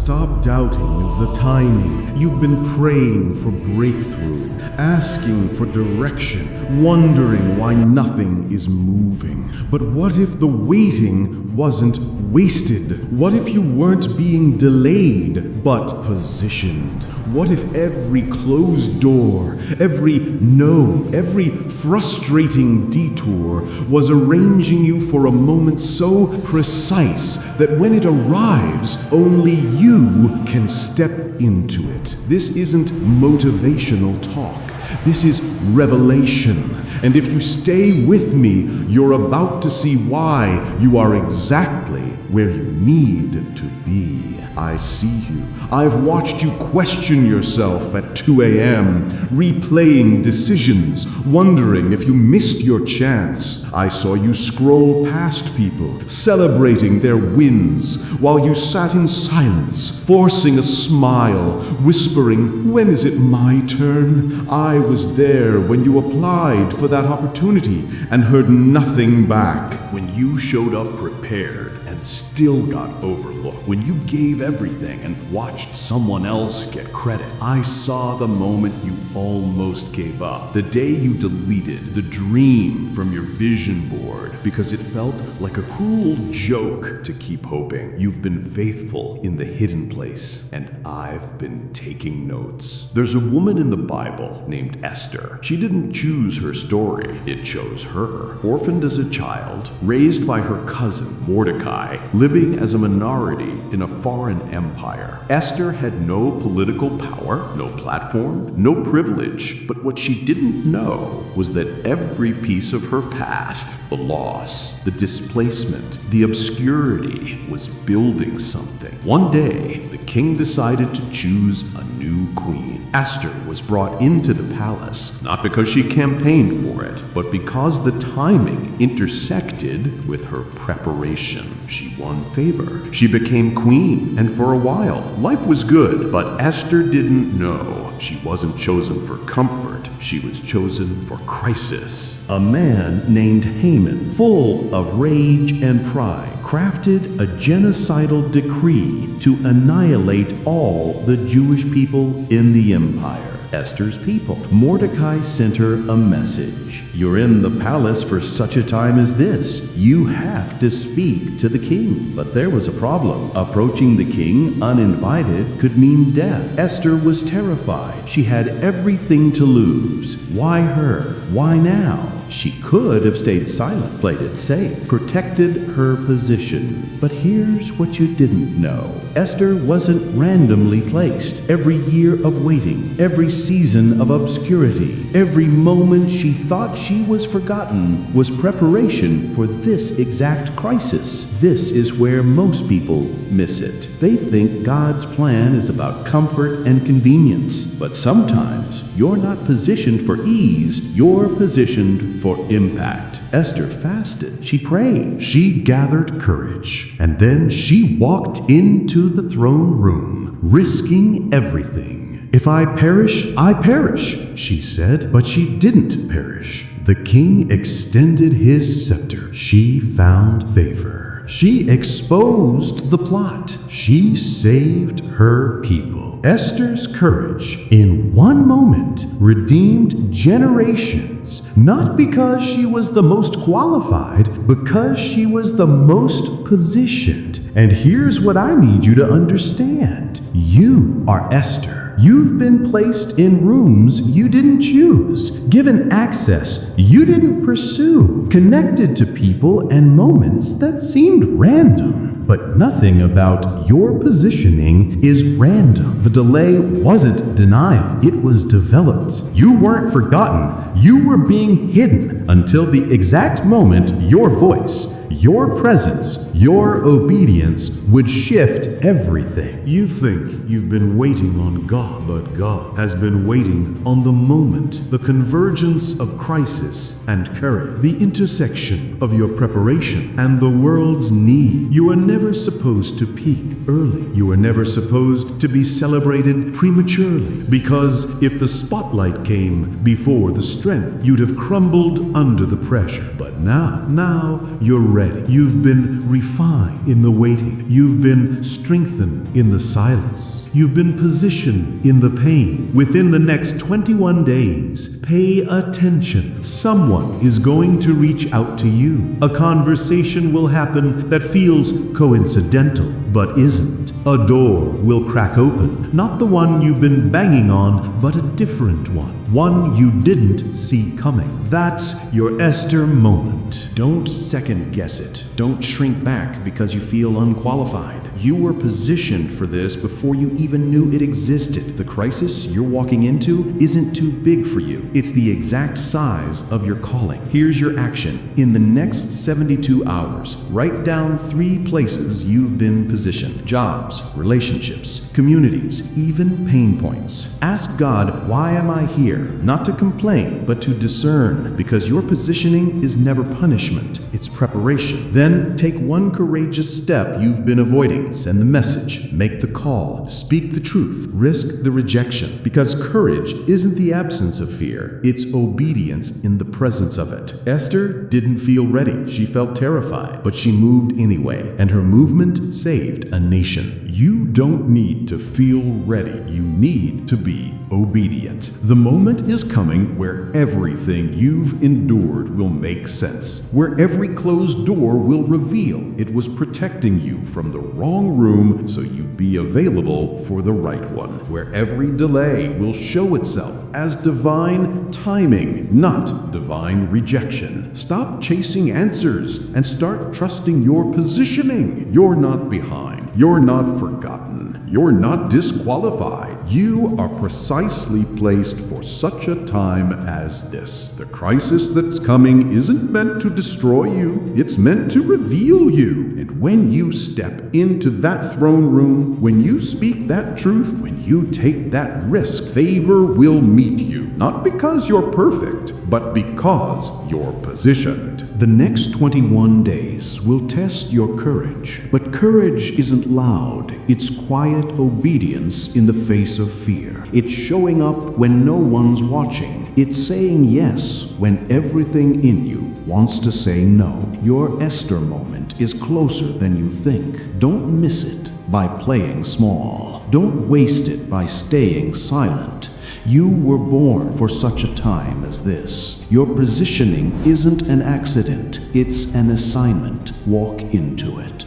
Stop doubting the timing. You've been praying for breakthrough, asking for direction, wondering why nothing is moving. But what if the waiting wasn't wasted? What if you weren't being delayed, but positioned? What if every closed door, every no, every frustrating detour was arranging you for a moment so precise that when it arrives, only you can step into it? This isn't motivational talk. This is revelation. And if you stay with me, you're about to see why you are exactly where you need to be. I see you. I've watched you question yourself at 2 a.m., replaying decisions, wondering if you missed your chance. I saw you scroll past people, celebrating their wins, while you sat in silence, forcing a smile, whispering, "When is it my turn?" I was there when you applied for that opportunity and heard nothing back. When you showed up prepared and still got overlooked. When you gave everything and watched someone else get credit. I saw the moment you almost gave up. The day you deleted the dream from your vision board because it felt like a cruel joke to keep hoping. You've been faithful in the hidden place, and I've been taking notes. There's a woman in the Bible named Esther. She didn't choose her story, it chose her. Orphaned as a child, raised by her cousin Mordecai, living as a minority in a foreign empire. Esther had no political power, no platform, no privilege, but what she didn't know was that every piece of her past, the loss, the displacement, the obscurity, was building something. One day, the king decided to choose a new queen. Esther was brought into the palace, not because she campaigned for it, but because the timing intersected with her preparation. She won favor. She became queen, and for a while, life was good, but Esther didn't know. She wasn't chosen for comfort. She was chosen for crisis. A man named Haman, full of rage and pride, crafted a genocidal decree to annihilate all the Jewish people in the empire. Esther's people. Mordecai sent her a message. "You're in the palace for such a time as this. You have to speak to the king." But there was a problem. Approaching the king uninvited could mean death. Esther was terrified. She had everything to lose. Why her? Why now? She could have stayed silent, played it safe, protected her position. But here's what you didn't know. Esther wasn't randomly placed. Every year of waiting, every season of obscurity, every moment she thought she was forgotten was preparation for this exact crisis. This is where most people miss it. They think God's plan is about comfort and convenience, but sometimes you're not positioned for ease, you're positioned for impact. Esther fasted, she prayed, she gathered courage, and then she walked into the throne room, risking everything. "If I perish, I perish," she said, but she didn't perish. The king extended his scepter. She found favor. She exposed the plot. She saved her people. Esther's courage, in one moment, redeemed generations, not because she was the most qualified, because she was the most positioned. And here's what I need you to understand. You are Esther. You've been placed in rooms you didn't choose, given access you didn't pursue, connected to people and moments that seemed random. But nothing about your positioning is random. The delay wasn't denial, it was developed. You weren't forgotten, you were being hidden until the exact moment your voice, your presence, your obedience would shift everything. You think you've been waiting on God, but God has been waiting on the moment, the convergence of crisis and courage, the intersection of your preparation and the world's need. You are never supposed to peak early. You are never supposed to be celebrated prematurely, because if the spotlight came before the strength, you'd have crumbled under the pressure. But now you're ready. ready. You've been refined in the waiting. You've been strengthened in the silence. You've been positioned in the pain. Within the next 21 days, pay attention. Someone is going to reach out to you. A conversation will happen that feels coincidental, but isn't. A door will crack open. Not the one you've been banging on, but a different one. One you didn't see coming. That's your Esther moment. Don't second guess it. Don't shrink back because you feel unqualified. You were positioned for this before you even knew it existed. The crisis you're walking into isn't too big for you. It's the exact size of your calling. Here's your action. In the next 72 hours, write down 3 places you've been positioned. Jobs, relationships, communities, even pain points. Ask God, why am I here? Not to complain, but to discern, because your positioning is never punishment, it's preparation. Then take one courageous step you've been avoiding. Send the message, make the call, speak the truth, risk the rejection, because courage isn't the absence of fear, it's obedience in the presence of it. Esther didn't feel ready, she felt terrified, but she moved anyway, and her movement saved a nation. You don't need to feel ready. You need to be obedient. The moment is coming where everything you've endured will make sense, where every closed door will reveal it was protecting you from the wrong room so you'd be available for the right one, where every delay will show itself as divine timing, not divine rejection. Stop chasing answers and start trusting your positioning. You're not behind. You're not forgotten. You're not disqualified. You are precisely placed for such a time as this. The crisis that's coming isn't meant to destroy you. It's meant to reveal you. And when you step into that throne room, when you speak that truth, when you take that risk, favor will meet you. Not because you're perfect, but because you're positioned. The next 21 days will test your courage. But courage isn't loud. It's quiet obedience in the face of fear. It's showing up when no one's watching. It's saying yes when everything in you wants to say no. Your Esther moment is closer than you think. Don't miss it by playing small. Don't waste it by staying silent. You were born for such a time as this. Your positioning isn't an accident, it's an assignment. Walk into it.